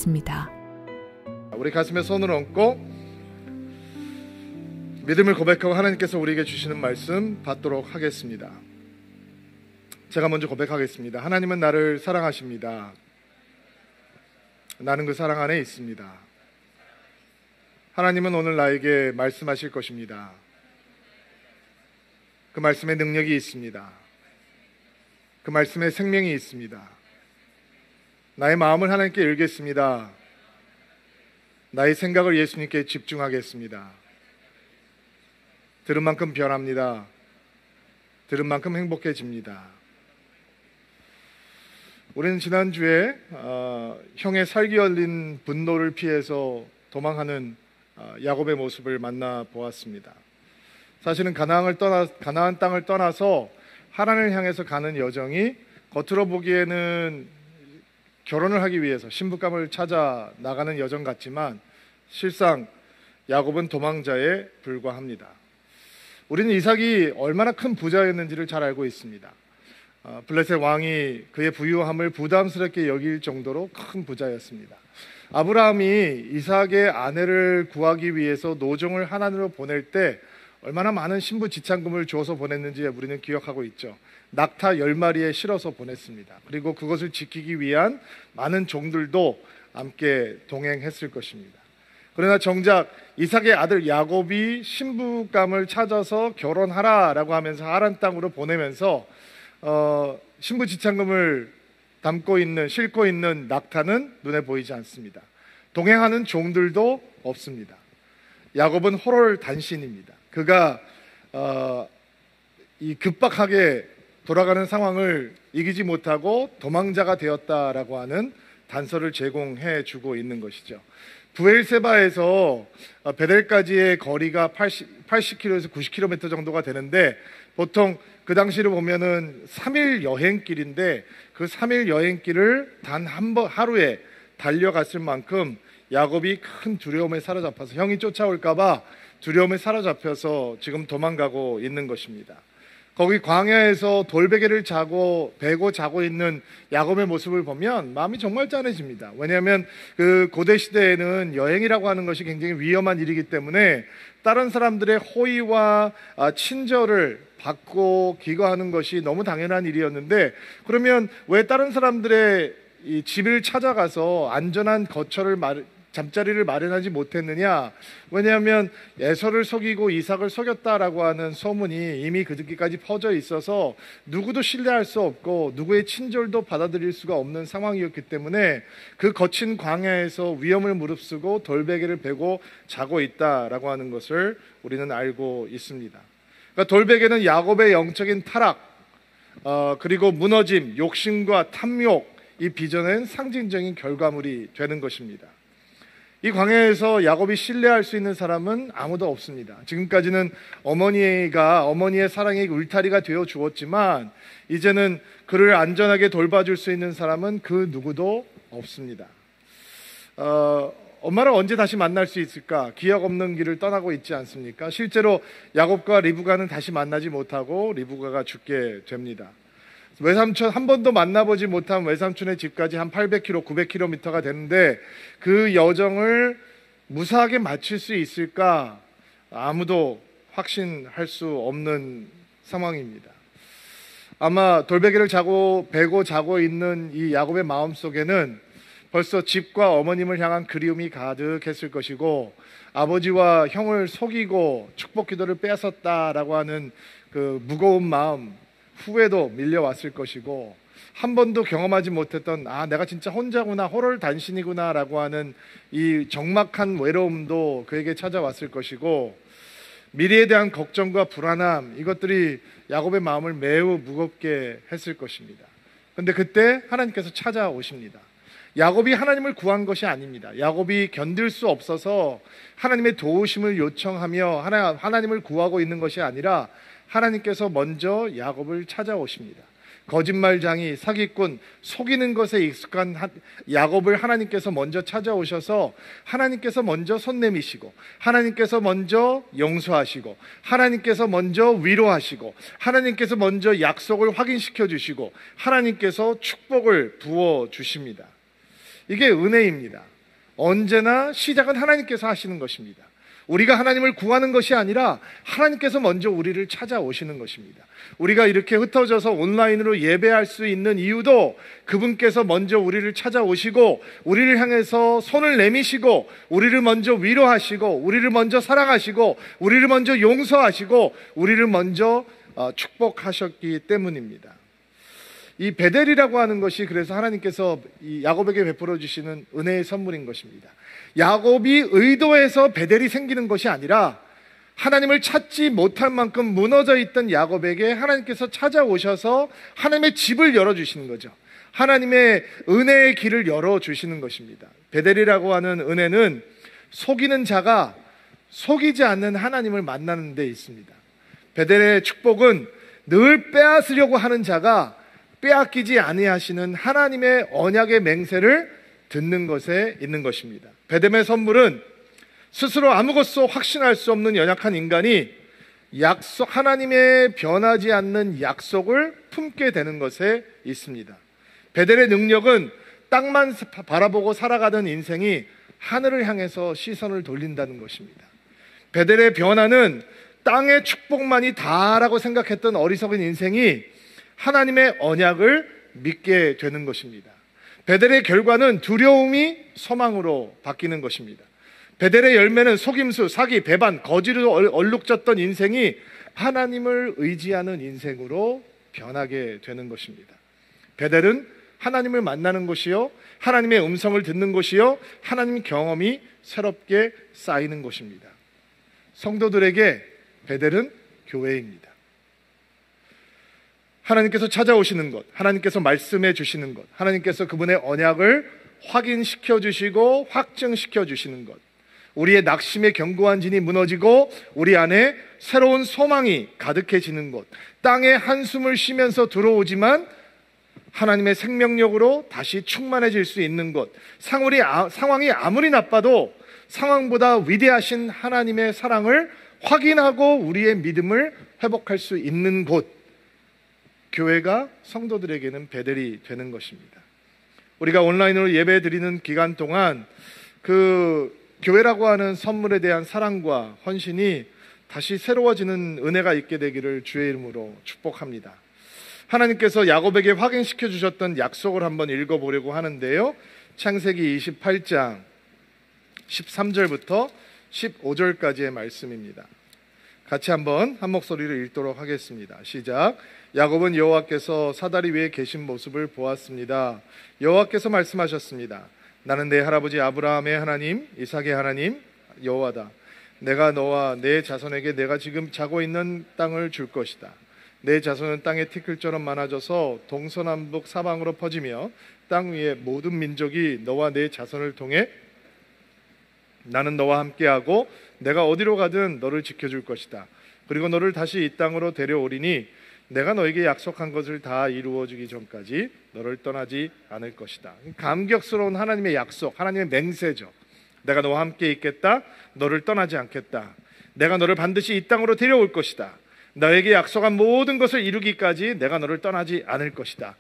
하겠습니다. 우리 가슴에 손을 얹고 믿음을 고백하고 하나님께서 우리에게 주시는 말씀 받도록 하겠습니다. 제가 먼저 고백하겠습니다. 하나님은 나를 사랑하십니다. 나는 그 사랑 안에 있습니다. 하나님은 오늘 나에게 말씀하실 것입니다. 그 말씀에 능력이 있습니다. 그 말씀에 생명이 있습니다. 나의 마음을 하나님께 열겠습니다. 나의 생각을 예수님께 집중하겠습니다. 들은 만큼 변합니다. 들은 만큼 행복해집니다. 우리는 지난주에 형의 살기 얼린 분노를 피해서 도망하는 야곱의 모습을 만나보았습니다. 사실은 가나안 땅을 떠나서 하란을 향해서 가는 여정이 겉으로 보기에는 결혼을 하기 위해서 신부감을 찾아 나가는 여정 같지만 실상 야곱은 도망자에 불과합니다. 우리는 이삭이 얼마나 큰 부자였는지를 잘 알고 있습니다. 블레셋 왕이 그의 부유함을 부담스럽게 여길 정도로 큰 부자였습니다. 아브라함이 이삭의 아내를 구하기 위해서 노종을 하란으로 보낼 때 얼마나 많은 신부 지참금을 주어서 보냈는지 우리는 기억하고 있죠. 낙타 10마리에 실어서 보냈습니다. 그리고 그것을 지키기 위한 많은 종들도 함께 동행했을 것입니다. 그러나 정작 이삭의 아들 야곱이 신부감을 찾아서 결혼하라라고 하면서 하란 땅으로 보내면서 신부 지참금을 싣고 있는 낙타는 눈에 보이지 않습니다. 동행하는 종들도 없습니다. 야곱은 홀홀 단신입니다. 그가 이 급박하게 돌아가는 상황을 이기지 못하고 도망자가 되었다라고 하는 단서를 제공해 주고 있는 것이죠. 부엘세바에서 베델까지의 거리가 80km에서 90km 정도가 되는데 보통 그 당시를 보면은 3일 여행길인데 그 3일 여행길을 단 하루에 달려갔을 만큼 야곱이 큰 두려움에 사로잡혀서 형이 쫓아올까봐 두려움에 사로잡혀서 지금 도망가고 있는 것입니다. 거기 광야에서 돌베개를 베고 자고 있는 야곱의 모습을 보면 마음이 정말 짠해집니다. 왜냐하면 그 고대 시대에는 여행이라고 하는 것이 굉장히 위험한 일이기 때문에 다른 사람들의 호의와 친절을 받고 기거하는 것이 너무 당연한 일이었는데 그러면 왜 다른 사람들의 이 집을 찾아가서 안전한 잠자리를 마련하지 못했느냐? 왜냐하면 에서를 속이고 이삭을 속였다라고 하는 소문이 이미 그들까지 퍼져 있어서 누구도 신뢰할 수 없고 누구의 친절도 받아들일 수가 없는 상황이었기 때문에 그 거친 광야에서 위험을 무릅쓰고 돌베개를 베고 자고 있다라고 하는 것을 우리는 알고 있습니다. 그러니까 돌베개는 야곱의 영적인 타락, 그리고 무너짐, 욕심과 탐욕, 이 비전은 상징적인 결과물이 되는 것입니다. 이 광야에서 야곱이 신뢰할 수 있는 사람은 아무도 없습니다. 지금까지는 어머니의 사랑의 울타리가 되어 주었지만 이제는 그를 안전하게 돌봐줄 수 있는 사람은 그 누구도 없습니다. 엄마를 언제 다시 만날 수 있을까? 기억 없는 길을 떠나고 있지 않습니까? 실제로 야곱과 리브가는 다시 만나지 못하고 리브가가 죽게 됩니다. 외삼촌 한 번도 만나보지 못한 외삼촌의 집까지 한 800km, 900km가 되는데 그 여정을 무사하게 마칠 수 있을까? 아무도 확신할 수 없는 상황입니다. 아마 돌베개를 베고 자고 있는 이 야곱의 마음속에는 벌써 집과 어머님을 향한 그리움이 가득했을 것이고 아버지와 형을 속이고 축복 기도를 빼앗았다라고 하는 그 무거운 마음, 후회도 밀려왔을 것이고 한 번도 경험하지 못했던 내가 진짜 혼자구나, 홀홀 단신이구나 라고 하는 이 적막한 외로움도 그에게 찾아왔을 것이고 미래에 대한 걱정과 불안함, 이것들이 야곱의 마음을 매우 무겁게 했을 것입니다. 그런데 그때 하나님께서 찾아오십니다. 야곱이 하나님을 구한 것이 아닙니다. 야곱이 견딜 수 없어서 하나님의 도우심을 요청하며 하나님을 구하고 있는 것이 아니라 하나님께서 먼저 야곱을 찾아오십니다. 거짓말장이, 사기꾼, 속이는 것에 익숙한 야곱을 하나님께서 먼저 찾아오셔서 하나님께서 먼저 손 내미시고 하나님께서 먼저 용서하시고 하나님께서 먼저 위로하시고 하나님께서 먼저 약속을 확인시켜 주시고 하나님께서 축복을 부어 주십니다. 이게 은혜입니다. 언제나 시작은 하나님께서 하시는 것입니다. 우리가 하나님을 구하는 것이 아니라 하나님께서 먼저 우리를 찾아오시는 것입니다. 우리가 이렇게 흩어져서 온라인으로 예배할 수 있는 이유도 그분께서 먼저 우리를 찾아오시고 우리를 향해서 손을 내미시고 우리를 먼저 위로하시고 우리를 먼저 사랑하시고 우리를 먼저 용서하시고 우리를 먼저 축복하셨기 때문입니다. 이 베델이라고 하는 것이 그래서 하나님께서 이 야곱에게 베풀어 주시는 은혜의 선물인 것입니다. 야곱이 의도해서 베델이 생기는 것이 아니라 하나님을 찾지 못할 만큼 무너져 있던 야곱에게 하나님께서 찾아오셔서 하나님의 집을 열어주시는 거죠. 하나님의 은혜의 길을 열어주시는 것입니다. 베델이라고 하는 은혜는 속이는 자가 속이지 않는 하나님을 만나는 데 있습니다. 베델의 축복은 늘 빼앗으려고 하는 자가 빼앗기지 아니하시는 하나님의 언약의 맹세를 듣는 것에 있는 것입니다. 베델의 선물은 스스로 아무것도 확신할 수 없는 연약한 인간이 하나님의 변하지 않는 약속을 품게 되는 것에 있습니다. 베델의 능력은 땅만 바라보고 살아가던 인생이 하늘을 향해서 시선을 돌린다는 것입니다. 베델의 변화는 땅의 축복만이 다라고 생각했던 어리석은 인생이 하나님의 언약을 믿게 되는 것입니다. 베델의 결과는 두려움이 소망으로 바뀌는 것입니다. 베델의 열매는 속임수, 사기, 배반, 거짓으로 얼룩졌던 인생이 하나님을 의지하는 인생으로 변하게 되는 것입니다. 베델은 하나님을 만나는 곳이요, 하나님의 음성을 듣는 곳이요, 하나님 경험이 새롭게 쌓이는 곳입니다. 성도들에게 베델은 교회입니다. 하나님께서 찾아오시는 것, 하나님께서 말씀해 주시는 것, 하나님께서 그분의 언약을 확인시켜 주시고 확증시켜 주시는 것, 우리의 낙심의 견고한 진이 무너지고 우리 안에 새로운 소망이 가득해지는 곳, 땅에 한숨을 쉬면서 들어오지만 하나님의 생명력으로 다시 충만해질 수 있는 곳, 상황이 아무리 나빠도 상황보다 위대하신 하나님의 사랑을 확인하고 우리의 믿음을 회복할 수 있는 곳, 교회가 성도들에게는 베델이 되는 것입니다. 우리가 온라인으로 예배 드리는 기간 동안 그 교회라고 하는 선물에 대한 사랑과 헌신이 다시 새로워지는 은혜가 있게 되기를 주의 이름으로 축복합니다. 하나님께서 야곱에게 확인시켜 주셨던 약속을 한번 읽어보려고 하는데요. 창세기 28장 13절부터 15절까지의 말씀입니다. 같이 한번 한 목소리로 읽도록 하겠습니다. 시작. 야곱은 여호와께서 사다리 위에 계신 모습을 보았습니다. 여호와께서 말씀하셨습니다. 나는 내 할아버지 아브라함의 하나님, 이삭의 하나님 여호와다. 내가 너와 내 자손에게 내가 지금 자고 있는 땅을 줄 것이다. 내 자손은 땅의 티끌처럼 많아져서 동서남북 사방으로 퍼지며 땅 위의 모든 민족이 너와 내 자손을 통해 나는 너와 함께하고 내가 어디로 가든 너를 지켜줄 것이다. 그리고 너를 다시 이 땅으로 데려오리니 내가 너에게 약속한 것을 다 이루어주기 전까지 너를 떠나지 않을 것이다. 감격스러운 하나님의 약속, 하나님의 맹세죠. 내가 너와 함께 있겠다. 너를 떠나지 않겠다. 내가 너를 반드시 이 땅으로 데려올 것이다. 너에게 약속한 모든 것을 이루기까지 내가 너를 떠나지 않을 것이다.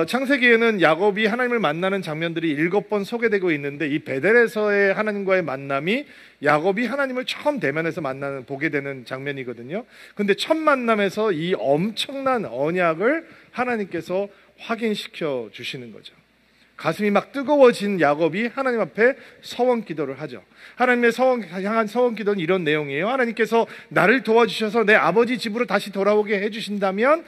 창세기에는 야곱이 하나님을 만나는 장면들이 7번 소개되고 있는데 이 베델에서의 하나님과의 만남이 야곱이 하나님을 처음 대면해서 보게 되는 장면이거든요. 근데 첫 만남에서 이 엄청난 언약을 하나님께서 확인시켜 주시는 거죠. 가슴이 막 뜨거워진 야곱이 하나님 앞에 서원 기도를 하죠. 하나님의 향한 서원 기도는 이런 내용이에요. 하나님께서 나를 도와주셔서 내 아버지 집으로 다시 돌아오게 해주신다면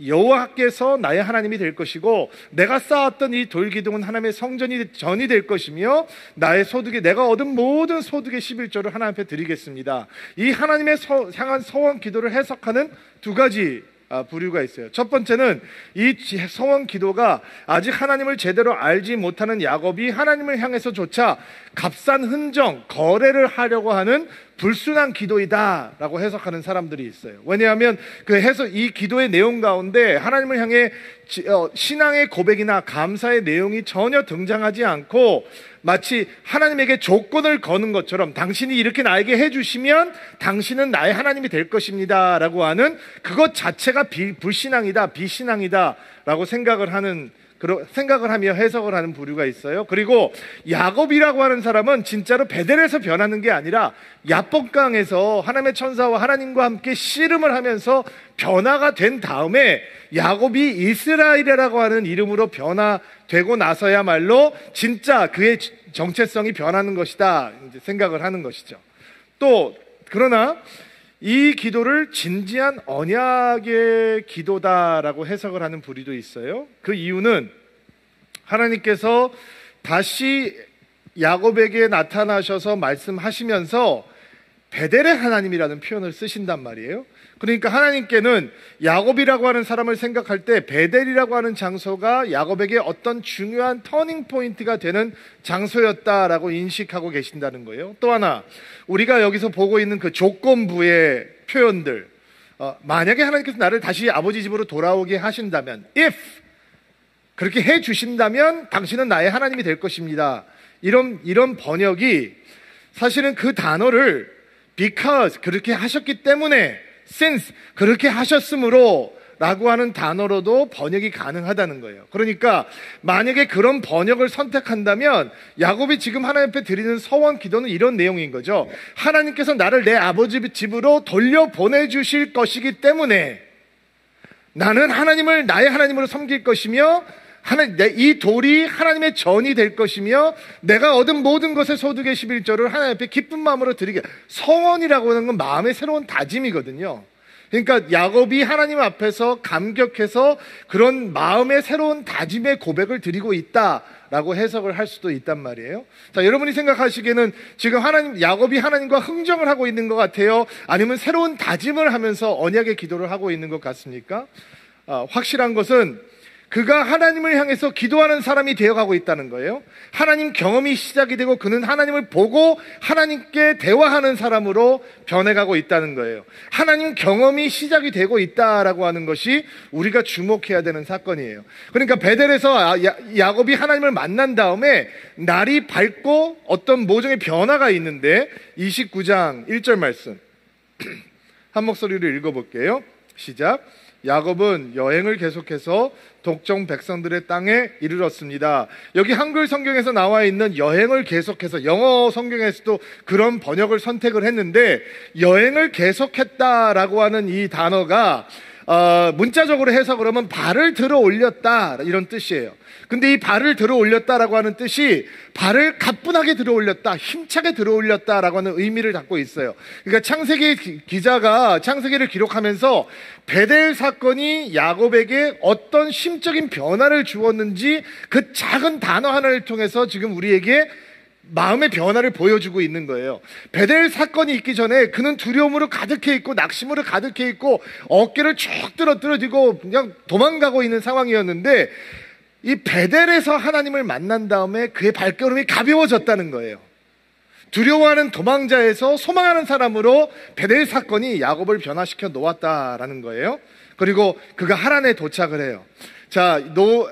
여호와께서 나의 하나님이 될 것이고 내가 쌓았던 이 돌기둥은 하나님의 전이 될 것이며 나의 소득에 내가 얻은 모든 소득의 11조를 하나님 앞에 드리겠습니다. 이 하나님의 향한 서원 기도를 해석하는 두 가지 부류가 있어요. 첫 번째는 이 서원 기도가 아직 하나님을 제대로 알지 못하는 야곱이 하나님을 향해서조차 값싼 흔정, 거래를 하려고 하는 불순한 기도이다라고 해석하는 사람들이 있어요. 왜냐하면 이 기도의 내용 가운데 하나님을 향해 신앙의 고백이나 감사의 내용이 전혀 등장하지 않고 마치 하나님에게 조건을 거는 것처럼 당신이 이렇게 나에게 해주시면 당신은 나의 하나님이 될 것입니다 라고 하는 그것 자체가 불신앙이다, 비신앙이다 라고 생각을 하는 생각을 하며 해석을 하는 부류가 있어요. 그리고 야곱이라고 하는 사람은 진짜로 베델에서 변하는 게 아니라 야복강에서 하나님의 천사와 하나님과 함께 씨름을 하면서 변화가 된 다음에 야곱이 이스라엘이라고 하는 이름으로 변화되고 나서야말로 진짜 그의 정체성이 변하는 것이다 이제 생각을 하는 것이죠. 또 그러나 이 기도를 진지한 언약의 기도다라고 해석을 하는 부류도 있어요. 그 이유는 하나님께서 다시 야곱에게 나타나셔서 말씀하시면서 베델의 하나님이라는 표현을 쓰신단 말이에요. 그러니까 하나님께는 야곱이라고 하는 사람을 생각할 때 베델이라고 하는 장소가 야곱에게 어떤 중요한 터닝 포인트가 되는 장소였다라고 인식하고 계신다는 거예요. 또 하나, 우리가 여기서 보고 있는 그 조건부의 표현들, 만약에 하나님께서 나를 다시 아버지 집으로 돌아오게 하신다면, if 그렇게 해 주신다면 당신은 나의 하나님이 될 것입니다. 이런 번역이 사실은 그 단어를 because 그렇게 하셨기 때문에, since 그렇게 하셨으므로 라고 하는 단어로도 번역이 가능하다는 거예요. 그러니까 만약에 그런 번역을 선택한다면 야곱이 지금 하나님 앞에 드리는 서원 기도는 이런 내용인 거죠. 하나님께서 나를 내 아버지 집으로 돌려보내주실 것이기 때문에 나는 하나님을 나의 하나님으로 섬길 것이며 이 돌이 하나님의 전이 될 것이며 내가 얻은 모든 것의 소득의 11조를 하나님 앞에 기쁜 마음으로 드리게. 서원이라고 하는 건 마음의 새로운 다짐이거든요. 그러니까 야곱이 하나님 앞에서 감격해서 그런 마음의 새로운 다짐의 고백을 드리고 있다라고 해석을 할 수도 있단 말이에요. 자, 여러분이 생각하시기에는 지금 야곱이 하나님과 흥정을 하고 있는 것 같아요? 아니면 새로운 다짐을 하면서 언약의 기도를 하고 있는 것 같습니까? 확실한 것은 그가 하나님을 향해서 기도하는 사람이 되어가고 있다는 거예요. 하나님 경험이 시작이 되고 그는 하나님을 보고 하나님께 대화하는 사람으로 변해가고 있다는 거예요. 하나님 경험이 시작이 되고 있다라고 하는 것이 우리가 주목해야 되는 사건이에요. 그러니까 베델에서 야곱이 하나님을 만난 다음에 날이 밝고 어떤 모종의 변화가 있는데 29장 1절 말씀 한 목소리로 읽어볼게요. 시작. 야곱은 여행을 계속해서 독종 백성들의 땅에 이르렀습니다. 여기 한글 성경에서 나와 있는 여행을 계속해서, 영어 성경에서도 그런 번역을 선택을 했는데 여행을 계속했다라고 하는 이 단어가 문자적으로 해석을 하면 발을 들어 올렸다 이런 뜻이에요. 근데 이 발을 들어 올렸다라고 하는 뜻이 발을 가뿐하게 들어 올렸다, 힘차게 들어 올렸다라고 하는 의미를 갖고 있어요. 그러니까 창세기 기자가 창세기를 기록하면서 베델 사건이 야곱에게 어떤 심적인 변화를 주었는지 그 작은 단어 하나를 통해서 지금 우리에게 마음의 변화를 보여주고 있는 거예요. 베델 사건이 있기 전에 그는 두려움으로 가득해 있고 낙심으로 가득해 있고 어깨를 쭉 떨어뜨리고 그냥 도망가고 있는 상황이었는데 이 베델에서 하나님을 만난 다음에 그의 발걸음이 가벼워졌다는 거예요. 두려워하는 도망자에서 소망하는 사람으로 베델 사건이 야곱을 변화시켜 놓았다라는 거예요. 그리고 그가 하란에 도착을 해요. 자,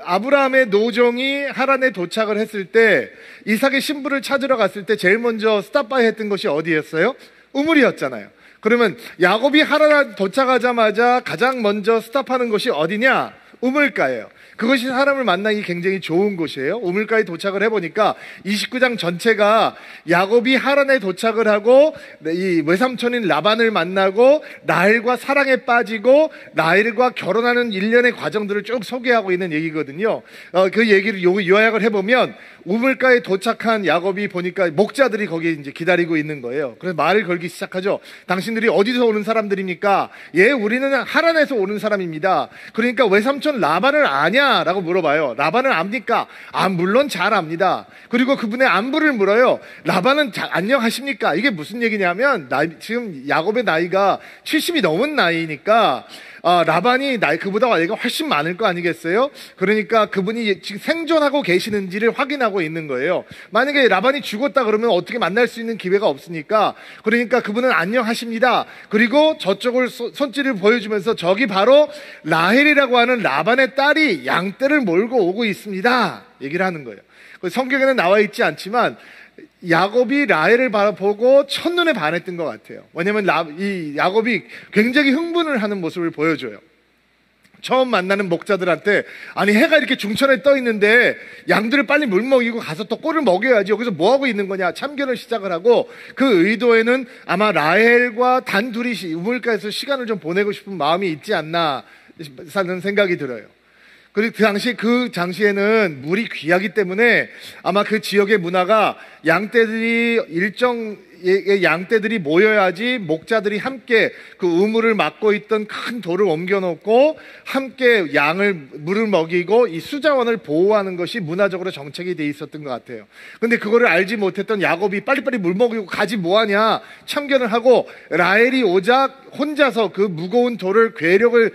아브라함의 노종이 하란에 도착을 했을 때 이삭의 신부를 찾으러 갔을 때 제일 먼저 스탑바이 했던 것이 어디였어요? 우물이었잖아요. 그러면 야곱이 하란에 도착하자마자 가장 먼저 스탑하는 곳이 어디냐? 우물가예요. 그것이 사람을 만나기 굉장히 좋은 곳이에요. 우물가에 도착을 해보니까 29장 전체가 야곱이 하란에 도착을 하고 이 외삼촌인 라반을 만나고 라헬과 사랑에 빠지고 라헬과 결혼하는 일련의 과정들을 쭉 소개하고 있는 얘기거든요. 그 얘기를 요약을 해보면 우물가에 도착한 야곱이 보니까 목자들이 거기에 이제 기다리고 있는 거예요. 그래서 말을 걸기 시작하죠. 당신들이 어디서 오는 사람들입니까? 예, 우리는 하란에서 오는 사람입니다. 그러니까 외삼촌 라반을 아냐? 라고 물어봐요. 라반을 압니까? 물론 잘 압니다. 그리고 그분의 안부를 물어요. 라반은 안녕하십니까? 이게 무슨 얘기냐면 지금 야곱의 나이가 70이 넘은 나이니까 라반이 그보다 나이가 훨씬 많을 거 아니겠어요? 그러니까 그분이 지금 생존하고 계시는지를 확인하고 있는 거예요. 만약에 라반이 죽었다 그러면 어떻게 만날 수 있는 기회가 없으니까, 그러니까 그분은 안녕하십니다. 그리고 저쪽을 손짓을 보여주면서 저기 바로 라헬이라고 하는 라반의 딸이 양떼를 몰고 오고 있습니다. 얘기를 하는 거예요. 성경에는 나와 있지 않지만 야곱이 라헬을 바라보고 첫눈에 반했던 것 같아요. 왜냐하면 이 야곱이 굉장히 흥분을 하는 모습을 보여줘요. 처음 만나는 목자들한테 아니 해가 이렇게 중천에 떠 있는데 양들을 빨리 물 먹이고 가서 또 꼴을 먹여야지 여기서 뭐 하고 있는 거냐 참견을 시작을 하고 그 의도에는 아마 라헬과 단둘이 우물가에서 시간을 좀 보내고 싶은 마음이 있지 않나 하는 생각이 들어요. 그리고 그 당시에는 물이 귀하기 때문에 아마 그 지역의 문화가 양떼들이 양떼들이 모여야지 목자들이 함께 그 우물을 막고 있던 큰 돌을 옮겨놓고 함께 물을 먹이고 이 수자원을 보호하는 것이 문화적으로 정책이 돼 있었던 것 같아요. 근데 그거를 알지 못했던 야곱이 빨리빨리 물 먹이고 가지 뭐하냐 참견을 하고 라헬이 오자 혼자서 그 무거운 돌을 괴력을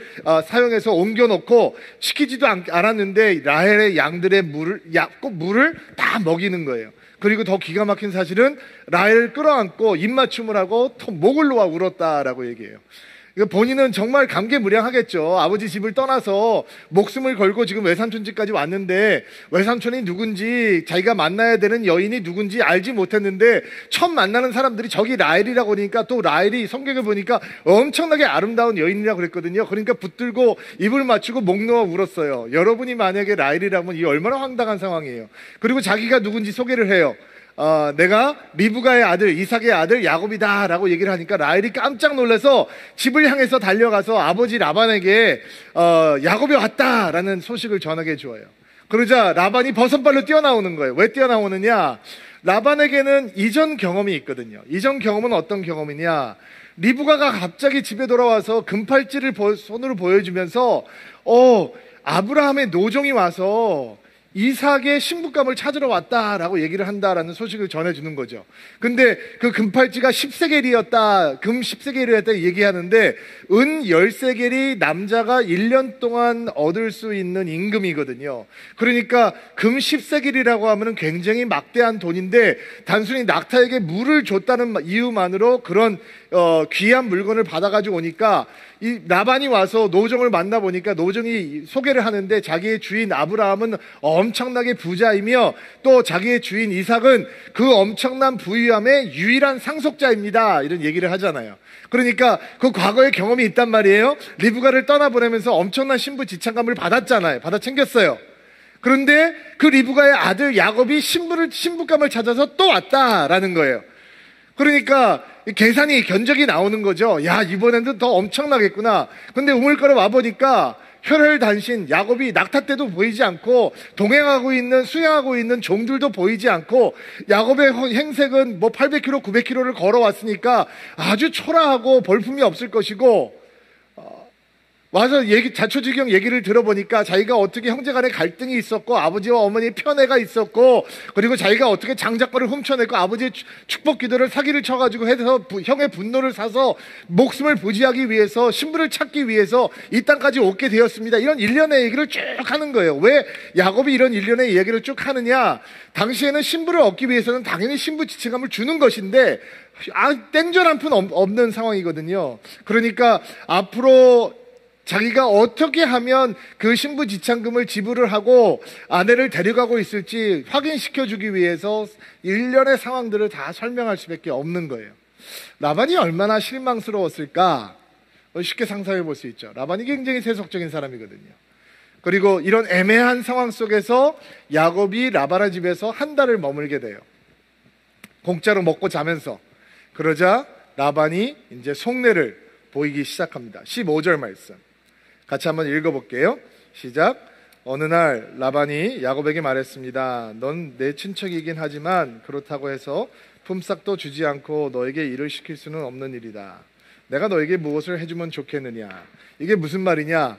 사용해서 옮겨놓고 시키지도 않았는데 라헬의 양들의 물을 다 먹이는 거예요. 그리고 더 기가 막힌 사실은 라헬을 끌어안고 입맞춤을 하고 목을 놓아 울었다라고 얘기해요. 본인은 정말 감개무량하겠죠. 아버지 집을 떠나서 목숨을 걸고 지금 외삼촌 집까지 왔는데 외삼촌이 누군지 자기가 만나야 되는 여인이 누군지 알지 못했는데 처음 만나는 사람들이 저기 라헬이라고 그러니까 또 라헬이 성경에 보니까 엄청나게 아름다운 여인이라고 그랬거든요. 그러니까 붙들고 입을 맞추고 목 놓아 울었어요. 여러분이 만약에 라헬이라면 이 얼마나 황당한 상황이에요. 그리고 자기가 누군지 소개를 해요. 내가 리브가의 아들 이삭의 아들 야곱이다 라고 얘기를 하니까 라헬이 깜짝 놀라서 집을 향해서 달려가서 아버지 라반에게 야곱이 왔다 라는 소식을 전하게 주어요. 그러자 라반이 버선발로 뛰어나오는 거예요. 왜 뛰어나오느냐, 라반에게는 이전 경험이 있거든요. 이전 경험은 어떤 경험이냐, 리브가가 갑자기 집에 돌아와서 금팔찌를 손으로 보여주면서 아브라함의 노종이 와서 이삭의 신부감을 찾으러 왔다라고 얘기를 한다라는 소식을 전해주는 거죠. 근데 그 금팔찌가 10세겔이었다, 금 10세겔이었다 얘기하는데 은 10세겔이 남자가 1년 동안 얻을 수 있는 임금이거든요. 그러니까 금 10세겔이라고 하면 굉장히 막대한 돈인데 단순히 낙타에게 물을 줬다는 이유만으로 그런 귀한 물건을 받아가지고 오니까 이 라반이 와서 노종을 만나보니까 노종이 소개를 하는데 자기의 주인 아브라함은 엄청나게 부자이며 또 자기의 주인 이삭은 그 엄청난 부유함의 유일한 상속자입니다. 이런 얘기를 하잖아요. 그러니까 그 과거의 경험이 있단 말이에요. 리브가를 떠나보내면서 엄청난 신부 지창감을 받았잖아요. 받아 챙겼어요. 그런데 그 리브가의 아들 야곱이 신부감을 찾아서 또 왔다라는 거예요. 그러니까 계산이 견적이 나오는 거죠. 야, 이번에는 더 엄청나겠구나. 근데 우물가로 와보니까 혈혈단신 야곱이 낙타 때도 보이지 않고 수행하고 있는 종들도 보이지 않고 야곱의 행색은 800km, 900km를 걸어왔으니까 아주 초라하고 볼품이 없을 것이고 와서 자초지경 얘기를 들어보니까 자기가 어떻게 형제간에 갈등이 있었고 아버지와 어머니의 편애가 있었고 그리고 자기가 어떻게 장작과를 훔쳐냈고 아버지의 축복 기도를 사기를 쳐가지고 해서 형의 분노를 사서 목숨을 부지하기 위해서 신부를 찾기 위해서 이 땅까지 오게 되었습니다. 이런 일련의 얘기를 쭉 하는 거예요. 왜 야곱이 이런 일련의 얘기를 쭉 하느냐, 당시에는 신부를 얻기 위해서는 당연히 신부 지체감을 주는 것인데 땡전 한 푼 없는 상황이거든요. 그러니까 앞으로 자기가 어떻게 하면 그 신부 지참금을 지불을 하고 아내를 데려가고 있을지 확인시켜주기 위해서 일련의 상황들을 다 설명할 수밖에 없는 거예요. 라반이 얼마나 실망스러웠을까 쉽게 상상해 볼 수 있죠. 라반이 굉장히 세속적인 사람이거든요. 그리고 이런 애매한 상황 속에서 야곱이 라반의 집에서 한 달을 머물게 돼요. 공짜로 먹고 자면서. 그러자 라반이 이제 속내를 보이기 시작합니다. 15절 말씀 같이 한번 읽어볼게요. 시작. 어느 날 라반이 야곱에게 말했습니다. 넌 내 친척이긴 하지만 그렇다고 해서 품삯도 주지 않고 너에게 일을 시킬 수는 없는 일이다. 내가 너에게 무엇을 해주면 좋겠느냐. 이게 무슨 말이냐.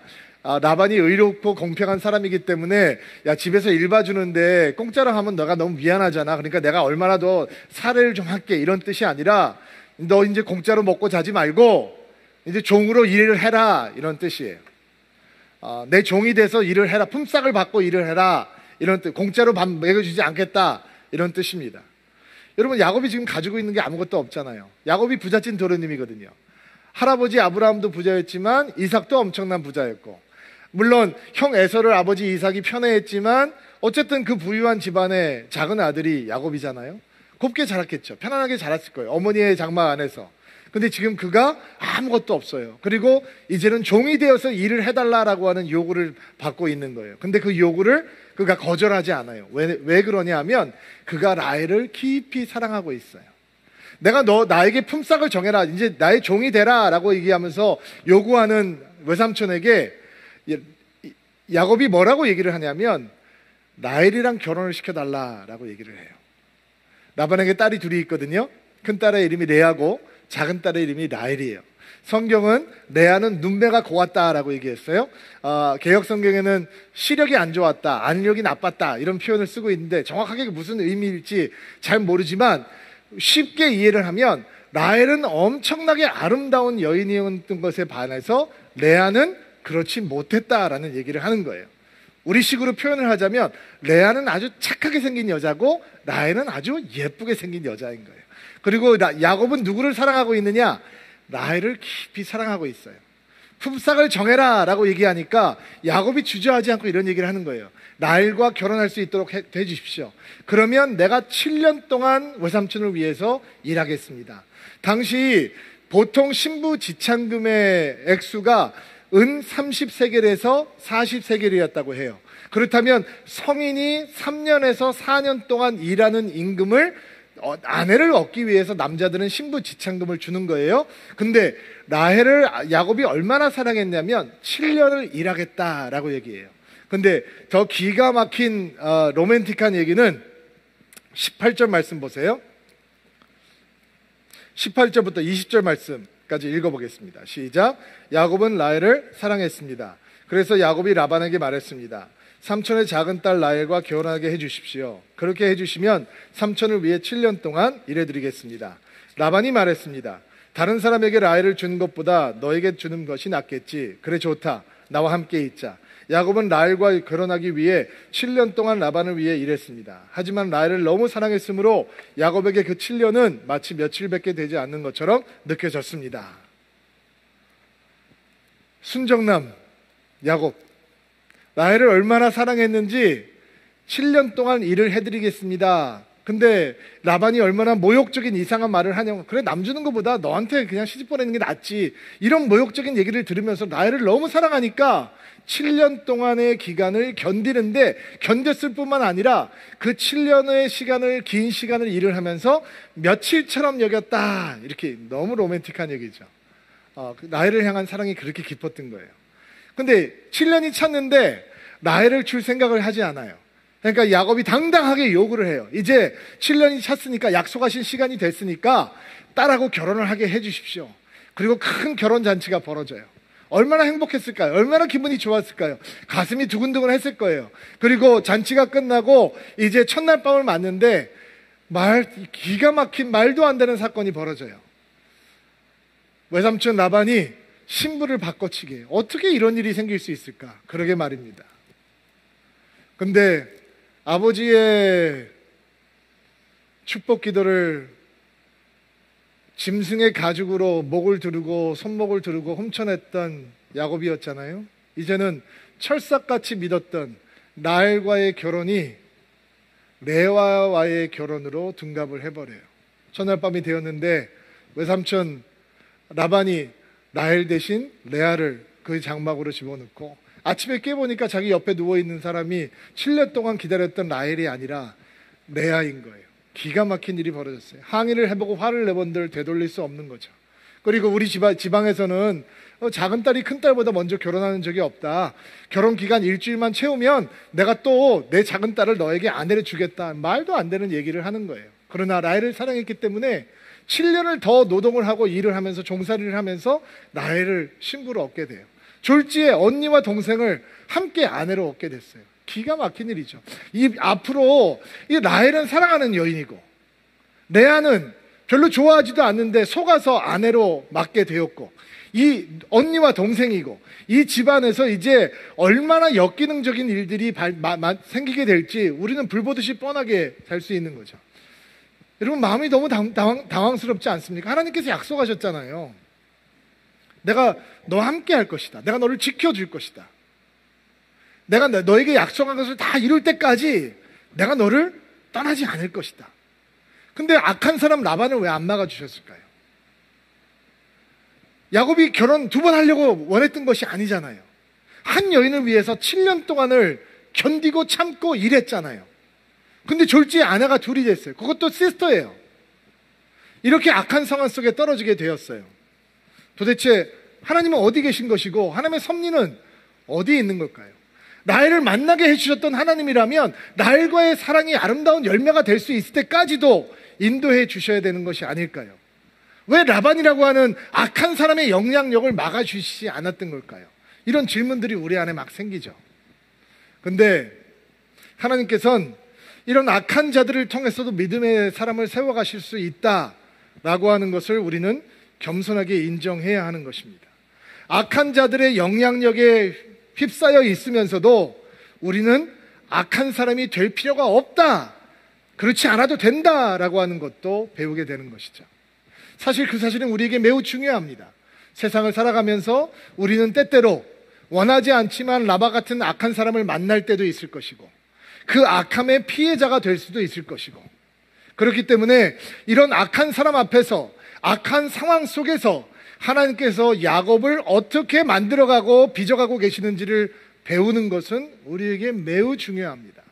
라반이 의롭고 공평한 사람이기 때문에 야, 집에서 일 봐주는데 공짜로 하면 너가 너무 미안하잖아. 그러니까 내가 얼마나 더 사례를 좀 할게, 이런 뜻이 아니라 너 이제 공짜로 먹고 자지 말고 이제 종으로 일을 해라, 이런 뜻이에요. 내 종이 돼서 일을 해라, 품삯을 받고 일을 해라, 이런 뜻. 공짜로 밥 먹여주지 않겠다, 이런 뜻입니다. 여러분, 야곱이 지금 가지고 있는 게 아무것도 없잖아요. 야곱이 부잣집 도련님이거든요. 할아버지 아브라함도 부자였지만 이삭도 엄청난 부자였고, 물론 형 에서를 아버지 이삭이 편애했지만 어쨌든 그 부유한 집안의 작은 아들이 야곱이잖아요. 곱게 자랐겠죠. 편안하게 자랐을 거예요. 어머니의 장막 안에서. 근데 지금 그가 아무것도 없어요. 그리고 이제는 종이 되어서 일을 해달라라고 하는 요구를 받고 있는 거예요. 근데 그 요구를 그가 거절하지 않아요. 왜 그러냐 하면 그가 라헬을 깊이 사랑하고 있어요. 내가 나에게 품삯을 정해라. 이제 나의 종이 되라. 라고 얘기하면서 요구하는 외삼촌에게 야곱이 뭐라고 얘기를 하냐면 라헬이랑 결혼을 시켜달라라고 얘기를 해요. 라반에게 딸이 둘이 있거든요. 큰 딸의 이름이 레아고 작은 딸의 이름이 라헬이에요. 성경은 레아는 눈매가 고왔다라고 얘기했어요. 개역 성경에는 시력이 안 좋았다, 안력이 나빴다 이런 표현을 쓰고 있는데 정확하게 무슨 의미일지 잘 모르지만 쉽게 이해를 하면 라헬은 엄청나게 아름다운 여인이었던 것에 반해서 레아는 그렇지 못했다라는 얘기를 하는 거예요. 우리식으로 표현을 하자면 레아는 아주 착하게 생긴 여자고 라헬은 아주 예쁘게 생긴 여자인 거예요. 그리고 야곱은 누구를 사랑하고 있느냐? 라헬을 깊이 사랑하고 있어요. 품삯을 정해라 라고 얘기하니까 야곱이 주저하지 않고 이런 얘기를 하는 거예요. 라헬과 결혼할 수 있도록 해주십시오. 그러면 내가 7년 동안 외삼촌을 위해서 일하겠습니다. 당시 보통 신부 지참금의 액수가 은 30세겔에서 40세겔이었다고 해요. 그렇다면 성인이 3년에서 4년 동안 일하는 임금을 아내를 얻기 위해서 남자들은 신부 지참금을 주는 거예요. 근데 라헬을 야곱이 얼마나 사랑했냐면 7년을 일하겠다라고 얘기해요. 근데 더 기가 막힌 로맨틱한 얘기는 18절 말씀 보세요. 18절부터 20절 말씀까지 읽어보겠습니다. 시작. 야곱은 라헬을 사랑했습니다. 그래서 야곱이 라반에게 말했습니다. 삼촌의 작은 딸 라헬과 결혼하게 해주십시오. 그렇게 해주시면 삼촌을 위해 7년 동안 일해드리겠습니다. 라반이 말했습니다. 다른 사람에게 라헬을 주는 것보다 너에게 주는 것이 낫겠지. 그래 좋다. 나와 함께 있자. 야곱은 라헬과 결혼하기 위해 7년 동안 라반을 위해 일했습니다. 하지만 라헬을 너무 사랑했으므로 야곱에게 그 7년은 마치 며칠밖에 되지 않는 것처럼 느껴졌습니다. 순정남 야곱, 라헬을 얼마나 사랑했는지 7년 동안 일을 해드리겠습니다. 근데 라반이 얼마나 모욕적인 이상한 말을 하냐고. 그래, 남 주는 것보다 너한테 그냥 시집 보내는 게 낫지. 이런 모욕적인 얘기를 들으면서 라헬을 너무 사랑하니까 7년 동안의 기간을 견디는데 견뎠을 뿐만 아니라 그 7년의 시간을, 긴 시간을 일을 하면서 며칠처럼 여겼다. 이렇게 너무 로맨틱한 얘기죠. 라헬을 향한 사랑이 그렇게 깊었던 거예요. 근데 7년이 찼는데 라헬을 줄 생각을 하지 않아요. 그러니까 야곱이 당당하게 요구를 해요. 이제 7년이 찼으니까, 약속하신 시간이 됐으니까 딸하고 결혼을 하게 해주십시오. 그리고 큰 결혼잔치가 벌어져요. 얼마나 행복했을까요? 얼마나 기분이 좋았을까요? 가슴이 두근두근 했을 거예요. 그리고 잔치가 끝나고 이제 첫날 밤을 맞는데 기가 막힌 말도 안 되는 사건이 벌어져요. 외삼촌 라반이 신부를 바꿔치기. 어떻게 이런 일이 생길 수 있을까? 그러게 말입니다. 근데 아버지의 축복 기도를 짐승의 가죽으로 목을 두르고 손목을 두르고 훔쳐냈던 야곱이었잖아요. 이제는 철석같이 믿었던 라헬과의 결혼이 레아와의 결혼으로 둔갑을 해버려요. 첫날 밤이 되었는데 외삼촌 라반이 라헬 대신 레아를 그 장막으로 집어넣고 아침에 깨보니까 자기 옆에 누워있는 사람이 7년 동안 기다렸던 라헬이 아니라 레아인 거예요. 기가 막힌 일이 벌어졌어요. 항의를 해보고 화를 내본들 되돌릴 수 없는 거죠. 그리고 우리 지방에서는 작은 딸이 큰 딸보다 먼저 결혼하는 적이 없다. 결혼 기간 일주일만 채우면 내가 또 내 작은 딸을 너에게 아내를 주겠다. 말도 안 되는 얘기를 하는 거예요. 그러나 라헬을 사랑했기 때문에 7년을 더 노동을 하고 일을 하면서 종살이를 하면서 라헬을 신부로 얻게 돼요. 졸지에 언니와 동생을 함께 아내로 얻게 됐어요. 기가 막힌 일이죠. 앞으로 이 라헬은 사랑하는 여인이고 레아는 별로 좋아하지도 않는데 속아서 아내로 맡게 되었고, 이 언니와 동생이고, 이 집안에서 이제 얼마나 역기능적인 일들이 생기게 될지 우리는 불보듯이 뻔하게 살 수 있는 거죠. 여러분, 마음이 너무 당황스럽지 않습니까? 하나님께서 약속하셨잖아요. 내가 너와 함께 할 것이다. 내가 너를 지켜줄 것이다. 내가 너에게 약속한 것을 다 이룰 때까지 내가 너를 떠나지 않을 것이다. 근데 악한 사람 라반을 왜 안 막아주셨을까요? 야곱이 결혼 2번 하려고 원했던 것이 아니잖아요. 한 여인을 위해서 7년 동안을 견디고 참고 일했잖아요. 근데 졸지에 아내가 둘이 됐어요. 그것도 시스터예요. 이렇게 악한 상황 속에 떨어지게 되었어요. 도대체 하나님은 어디 계신 것이고 하나님의 섭리는 어디에 있는 걸까요? 라헬을 만나게 해주셨던 하나님이라면 라헬과의 사랑이 아름다운 열매가 될 수 있을 때까지도 인도해 주셔야 되는 것이 아닐까요? 왜 라반이라고 하는 악한 사람의 영향력을 막아주시지 않았던 걸까요? 이런 질문들이 우리 안에 막 생기죠. 근데 하나님께서는 이런 악한 자들을 통해서도 믿음의 사람을 세워가실 수 있다라고 하는 것을 우리는 겸손하게 인정해야 하는 것입니다. 악한 자들의 영향력에 휩싸여 있으면서도 우리는 악한 사람이 될 필요가 없다, 그렇지 않아도 된다라고 하는 것도 배우게 되는 것이죠. 사실 그 사실은 우리에게 매우 중요합니다. 세상을 살아가면서 우리는 때때로 원하지 않지만 라바 같은 악한 사람을 만날 때도 있을 것이고 그 악함의 피해자가 될 수도 있을 것이고, 그렇기 때문에 이런 악한 사람 앞에서, 악한 상황 속에서 하나님께서 야곱을 어떻게 만들어가고 빚어가고 계시는지를 배우는 것은 우리에게 매우 중요합니다.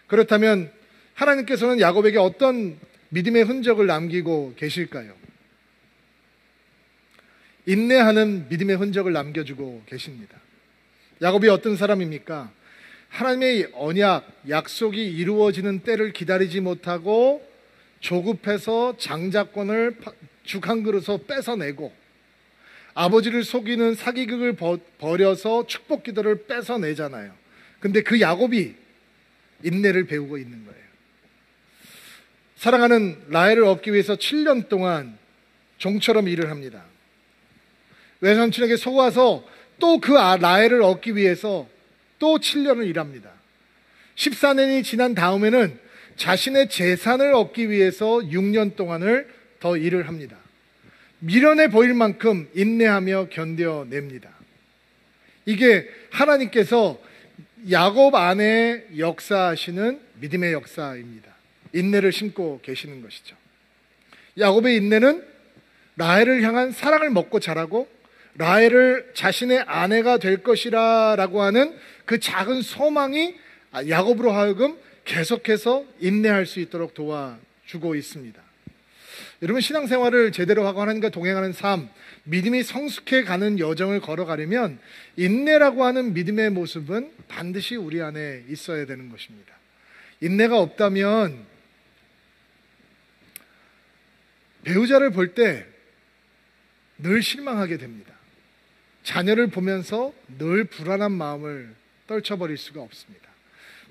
그렇다면 하나님께서는 야곱에게 어떤 믿음의 흔적을 남기고 계실까요? 인내하는 믿음의 흔적을 남겨주고 계십니다. 야곱이 어떤 사람입니까? 하나님의 언약, 약속이 이루어지는 때를 기다리지 못하고 조급해서 장자권을 죽 한 그릇에서 뺏어내고 아버지를 속이는 사기극을 벌여서 축복 기도를 뺏어내잖아요. 근데 그 야곱이 인내를 배우고 있는 거예요. 사랑하는 라헬을 얻기 위해서 7년 동안 종처럼 일을 합니다. 외삼촌에게 속아서 또 그 라헬을 얻기 위해서 또 7년을 일합니다. 14년이 지난 다음에는 자신의 재산을 얻기 위해서 6년 동안을 더 일을 합니다. 미련해 보일 만큼 인내하며 견뎌냅니다. 이게 하나님께서 야곱 안에 역사하시는 믿음의 역사입니다. 인내를 심고 계시는 것이죠. 야곱의 인내는 라헬을 향한 사랑을 먹고 자라고 라헬을 자신의 아내가 될 것이라 라고 하는 그 작은 소망이 야곱으로 하여금 계속해서 인내할 수 있도록 도와주고 있습니다. 여러분, 신앙생활을 제대로 하고 하나님과 동행하는 삶, 믿음이 성숙해 가는 여정을 걸어가려면 인내라고 하는 믿음의 모습은 반드시 우리 안에 있어야 되는 것입니다. 인내가 없다면 배우자를 볼 때 늘 실망하게 됩니다. 자녀를 보면서 늘 불안한 마음을 떨쳐버릴 수가 없습니다.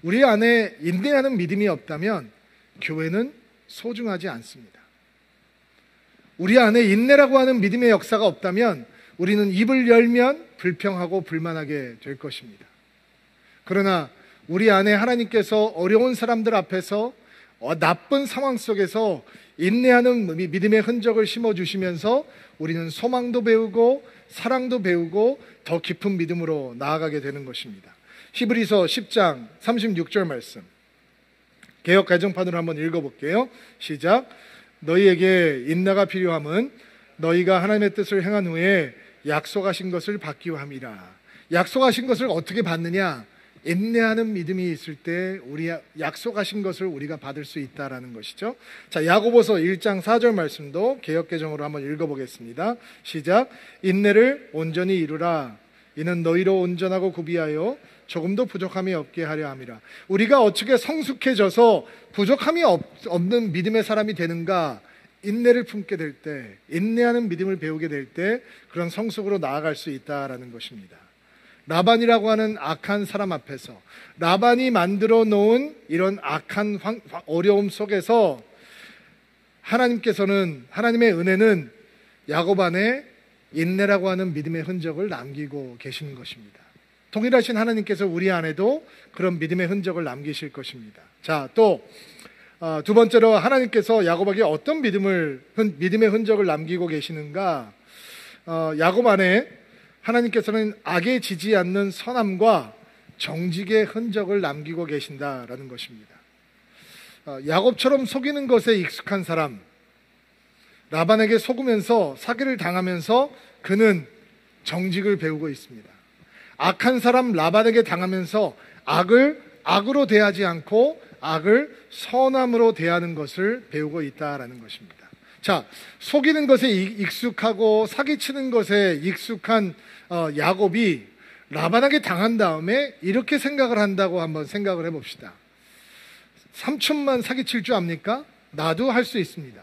우리 안에 인내하는 믿음이 없다면 교회는 소중하지 않습니다. 우리 안에 인내라고 하는 믿음의 역사가 없다면 우리는 입을 열면 불평하고 불만하게 될 것입니다. 그러나 우리 안에 하나님께서 어려운 사람들 앞에서 나쁜 상황 속에서 인내하는 믿음의 흔적을 심어주시면서 우리는 소망도 배우고 사랑도 배우고 더 깊은 믿음으로 나아가게 되는 것입니다. 히브리서 10장 36절 말씀, 개역 개정판으로 한번 읽어볼게요. 시작. 너희에게 인내가 필요함은 너희가 하나님의 뜻을 행한 후에 약속하신 것을 받기 위함이라. 약속하신 것을 어떻게 받느냐? 인내하는 믿음이 있을 때 우리 약속하신 것을 우리가 받을 수 있다라는 것이죠. 자, 야고보서 1장 4절 말씀도 개역개정으로 한번 읽어보겠습니다. 시작. 인내를 온전히 이루라. 이는 너희로 온전하고 구비하여 조금도 부족함이 없게 하려 함이라. 우리가 어떻게 성숙해져서 부족함이 없는 믿음의 사람이 되는가? 인내를 품게 될 때, 인내하는 믿음을 배우게 될 때 그런 성숙으로 나아갈 수 있다라는 것입니다. 라반이라고 하는 악한 사람 앞에서, 라반이 만들어 놓은 이런 악한 어려움 속에서 하나님께서는, 하나님의 은혜는 야곱 안에 인내라고 하는 믿음의 흔적을 남기고 계시는 것입니다. 동일하신 하나님께서 우리 안에도 그런 믿음의 흔적을 남기실 것입니다. 자, 또 두 번째로 하나님께서 야곱에게 어떤 믿음의 흔적을 남기고 계시는가? 야곱 안에 하나님께서는 악에 지지 않는 선함과 정직의 흔적을 남기고 계신다라는 것입니다. 야곱처럼 속이는 것에 익숙한 사람, 라반에게 속으면서 사기를 당하면서 그는 정직을 배우고 있습니다. 악한 사람 라반에게 당하면서 악을 악으로 대하지 않고 악을 선함으로 대하는 것을 배우고 있다라는 것입니다. 자, 속이는 것에 익숙하고 사기치는 것에 익숙한 야곱이 라반에게 당한 다음에 이렇게 생각을 한다고 한번 생각을 해봅시다. 삼촌만 사기칠 줄 압니까? 나도 할 수 있습니다.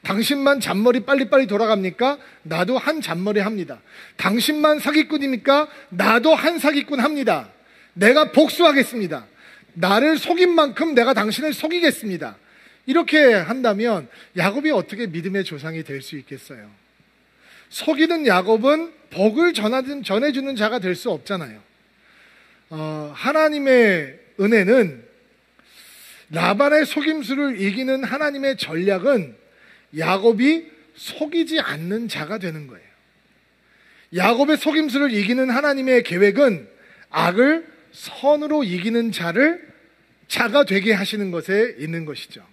당신만 잔머리 빨리빨리 돌아갑니까? 나도 한 잔머리 합니다. 당신만 사기꾼입니까? 나도 한 사기꾼 합니다. 내가 복수하겠습니다. 나를 속인 만큼 내가 당신을 속이겠습니다. 이렇게 한다면 야곱이 어떻게 믿음의 조상이 될 수 있겠어요? 속이는 야곱은 복을 전해주는 자가 될 수 없잖아요. 하나님의 은혜는, 라반의 속임수를 이기는 하나님의 전략은 야곱이 속이지 않는 자가 되는 거예요. 야곱의 속임수를 이기는 하나님의 계획은 악을 선으로 이기는 자가 되게 하시는 것에 있는 것이죠.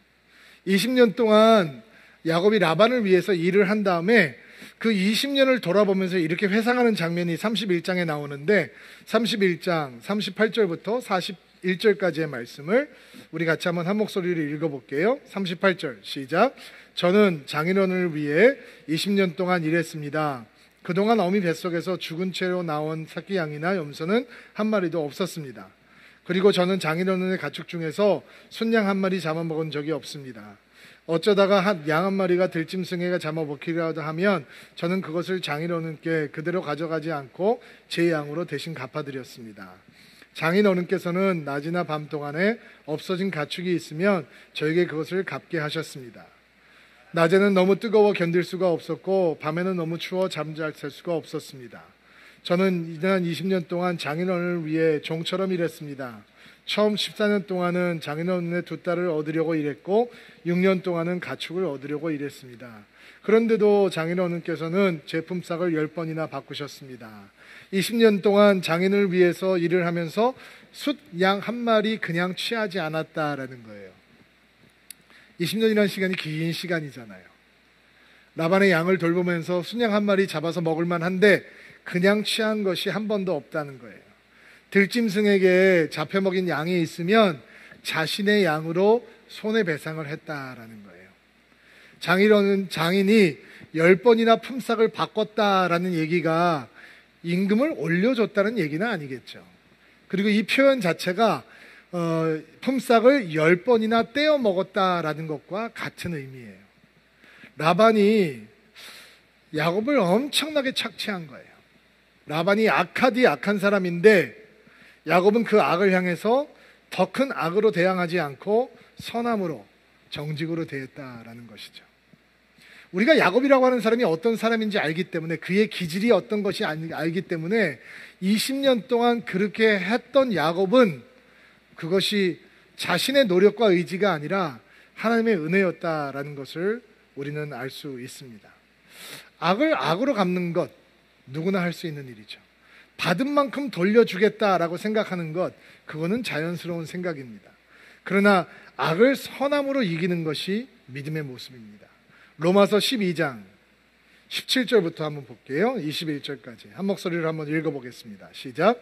20년 동안 야곱이 라반을 위해서 일을 한 다음에 그 20년을 돌아보면서 이렇게 회상하는 장면이 31장에 나오는데, 31장 38절부터 41절까지의 말씀을 우리 같이 한번 한 목소리로 읽어볼게요. 38절 시작. 저는 장인어른을 위해 20년 동안 일했습니다. 그동안 어미 뱃속에서 죽은 채로 나온 새끼 양이나 염소는 한 마리도 없었습니다. 그리고 저는 장인어른의 가축 중에서 순양 한 마리 잡아먹은 적이 없습니다. 어쩌다가 양 한 마리가 들짐승에게 잡아먹히려도 하면 저는 그것을 장인어른께 그대로 가져가지 않고 제 양으로 대신 갚아드렸습니다. 장인어른께서는 낮이나 밤 동안에 없어진 가축이 있으면 저에게 그것을 갚게 하셨습니다. 낮에는 너무 뜨거워 견딜 수가 없었고 밤에는 너무 추워 잠잘 수가 없었습니다. 저는 지난 20년 동안 장인어른을 위해 종처럼 일했습니다. 처음 14년 동안은 장인어른의 두 딸을 얻으려고 일했고 6년 동안은 가축을 얻으려고 일했습니다. 그런데도 장인어른께서는 제 품삯을 10번이나 바꾸셨습니다. 20년 동안 장인을 위해서 일을 하면서 숫 양 한 마리 그냥 취하지 않았다라는 거예요. 20년이라는 시간이 긴 시간이잖아요. 라반의 양을 돌보면서 순양 한 마리 잡아서 먹을만 한데 그냥 취한 것이 한 번도 없다는 거예요. 들짐승에게 잡혀 먹인 양이 있으면 자신의 양으로 손해배상을 했다라는 거예요. 장인이 10번이나 품삯을 바꿨다라는 얘기가 임금을 올려줬다는 얘기는 아니겠죠. 그리고 이 표현 자체가 품삯을 10번이나 떼어 먹었다라는 것과 같은 의미예요. 라반이 야곱을 엄청나게 착취한 거예요. 라반이 악한 사람인데 야곱은 그 악을 향해서 더 큰 악으로 대항하지 않고 선함으로 정직으로 대했다라는 것이죠. 우리가 야곱이라고 하는 사람이 어떤 사람인지 알기 때문에, 그의 기질이 어떤 것이 알기 때문에 20년 동안 그렇게 했던 야곱은 그것이 자신의 노력과 의지가 아니라 하나님의 은혜였다라는 것을 우리는 알 수 있습니다. 악을 악으로 갚는 것, 누구나 할 수 있는 일이죠. 받은 만큼 돌려주겠다라고 생각하는 것, 그거는 자연스러운 생각입니다. 그러나 악을 선함으로 이기는 것이 믿음의 모습입니다. 로마서 12장 17절부터 한번 볼게요. 21절까지 한 목소리로 한번 읽어보겠습니다. 시작.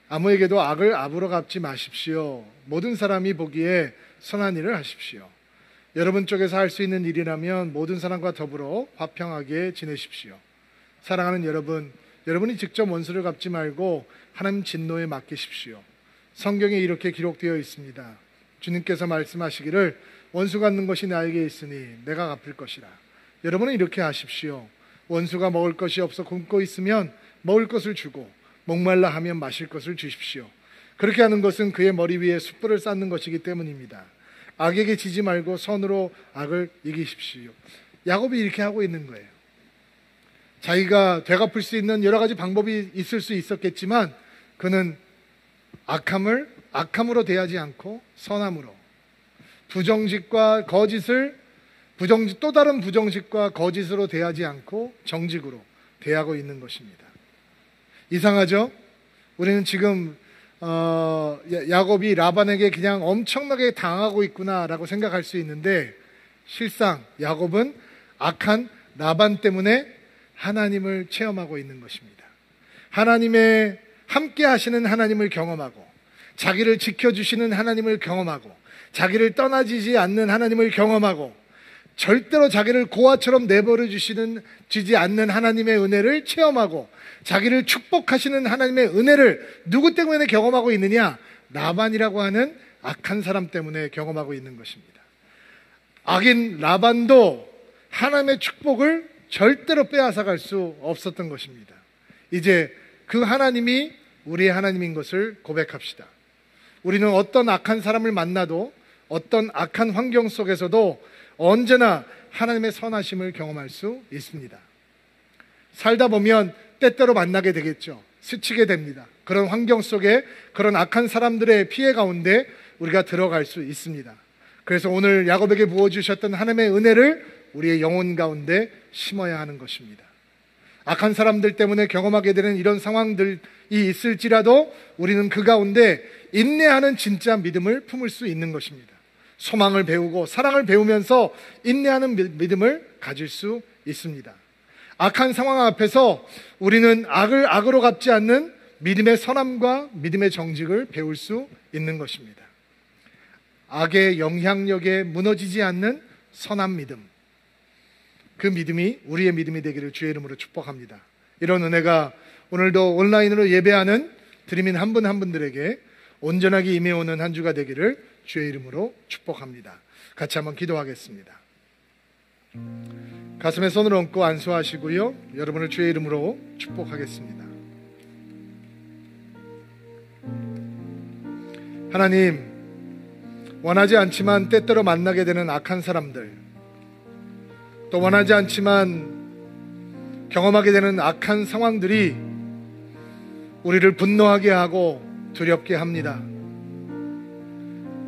아무에게도 악을 악으로 갚지 마십시오. 모든 사람이 보기에 선한 일을 하십시오. 여러분 쪽에서 할 수 있는 일이라면 모든 사람과 더불어 화평하게 지내십시오. 사랑하는 여러분이 직접 원수를 갚지 말고 하나님 진노에 맡기십시오. 성경에 이렇게 기록되어 있습니다. 주님께서 말씀하시기를 원수 갚는 것이 나에게 있으니 내가 갚을 것이라. 여러분은 이렇게 하십시오. 원수가 먹을 것이 없어 굶고 있으면 먹을 것을 주고 목말라 하면 마실 것을 주십시오. 그렇게 하는 것은 그의 머리 위에 숯불을 쌓는 것이기 때문입니다. 악에게 지지 말고 선으로 악을 이기십시오. 야곱이 이렇게 하고 있는 거예요. 자기가 되갚을 수 있는 여러 가지 방법이 있을 수 있었겠지만 그는 악함으로 대하지 않고 선함으로, 또 다른 부정직과 거짓으로 대하지 않고 정직으로 대하고 있는 것입니다. 이상하죠? 우리는 지금 야곱이 라반에게 그냥 엄청나게 당하고 있구나라고 생각할 수 있는데, 실상 야곱은 악한 라반 때문에 하나님을 체험하고 있는 것입니다. 하나님의 함께 하시는 하나님을 경험하고, 자기를 지켜주시는 하나님을 경험하고, 자기를 떠나지지 않는 하나님을 경험하고, 절대로 자기를 고아처럼 내버려 주지 않는 하나님의 은혜를 체험하고, 자기를 축복하시는 하나님의 은혜를 누구 때문에 경험하고 있느냐? 라반이라고 하는 악한 사람 때문에 경험하고 있는 것입니다. 악인 라반도 하나님의 축복을 절대로 빼앗아갈 수 없었던 것입니다. 이제 그 하나님이 우리의 하나님인 것을 고백합시다. 우리는 어떤 악한 사람을 만나도, 어떤 악한 환경 속에서도 언제나 하나님의 선하심을 경험할 수 있습니다. 살다 보면 때때로 만나게 되겠죠. 스치게 됩니다. 그런 환경 속에, 그런 악한 사람들의 피해 가운데 우리가 들어갈 수 있습니다. 그래서 오늘 야곱에게 부어주셨던 하나님의 은혜를 우리의 영혼 가운데 심어야 하는 것입니다. 악한 사람들 때문에 경험하게 되는 이런 상황들이 있을지라도 우리는 그 가운데 인내하는 진짜 믿음을 품을 수 있는 것입니다. 소망을 배우고 사랑을 배우면서 인내하는 믿음을 가질 수 있습니다. 악한 상황 앞에서 우리는 악을 악으로 갚지 않는 믿음의 선함과 믿음의 정직을 배울 수 있는 것입니다. 악의 영향력에 무너지지 않는 선한 믿음, 그 믿음이 우리의 믿음이 되기를 주의 이름으로 축복합니다. 이런 은혜가 오늘도 온라인으로 예배하는 드림인 한 분 한 분들에게 온전하게 임해오는 한 주가 되기를 주의 이름으로 축복합니다. 같이 한번 기도하겠습니다. 가슴에 손을 얹고 안수하시고요, 여러분을 주의 이름으로 축복하겠습니다. 하나님, 원하지 않지만 때때로 만나게 되는 악한 사람들, 또 원하지 않지만 경험하게 되는 악한 상황들이 우리를 분노하게 하고 두렵게 합니다.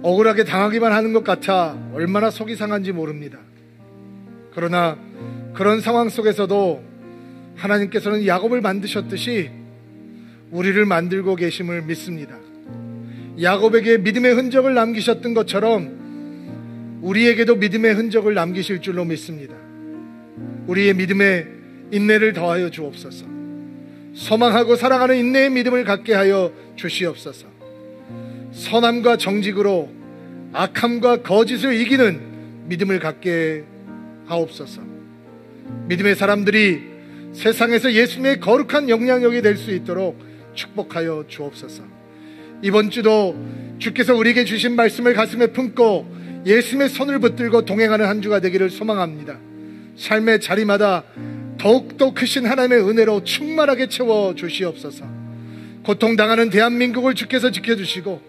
억울하게 당하기만 하는 것 같아 얼마나 속이 상한지 모릅니다. 그러나 그런 상황 속에서도 하나님께서는 야곱을 만드셨듯이 우리를 만들고 계심을 믿습니다. 야곱에게 믿음의 흔적을 남기셨던 것처럼 우리에게도 믿음의 흔적을 남기실 줄로 믿습니다. 우리의 믿음에 인내를 더하여 주옵소서. 소망하고 사랑하는 인내의 믿음을 갖게 하여 주시옵소서. 선함과 정직으로 악함과 거짓을 이기는 믿음을 갖게 하옵소서. 믿음의 사람들이 세상에서 예수님의 거룩한 영향력이 될 수 있도록 축복하여 주옵소서. 이번 주도 주께서 우리에게 주신 말씀을 가슴에 품고 예수님의 손을 붙들고 동행하는 한 주가 되기를 소망합니다. 삶의 자리마다 더욱더 크신 하나님의 은혜로 충만하게 채워 주시옵소서. 고통당하는 대한민국을 주께서 지켜주시고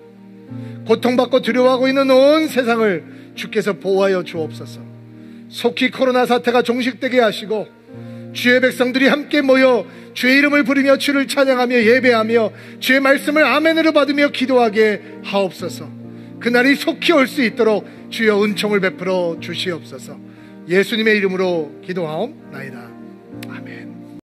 고통받고 두려워하고 있는 온 세상을 주께서 보호하여 주옵소서. 속히 코로나 사태가 종식되게 하시고 주의 백성들이 함께 모여 주의 이름을 부르며 주를 찬양하며 예배하며 주의 말씀을 아멘으로 받으며 기도하게 하옵소서. 그날이 속히 올 수 있도록 주여 은총을 베풀어 주시옵소서. 예수님의 이름으로 기도하옵나이다.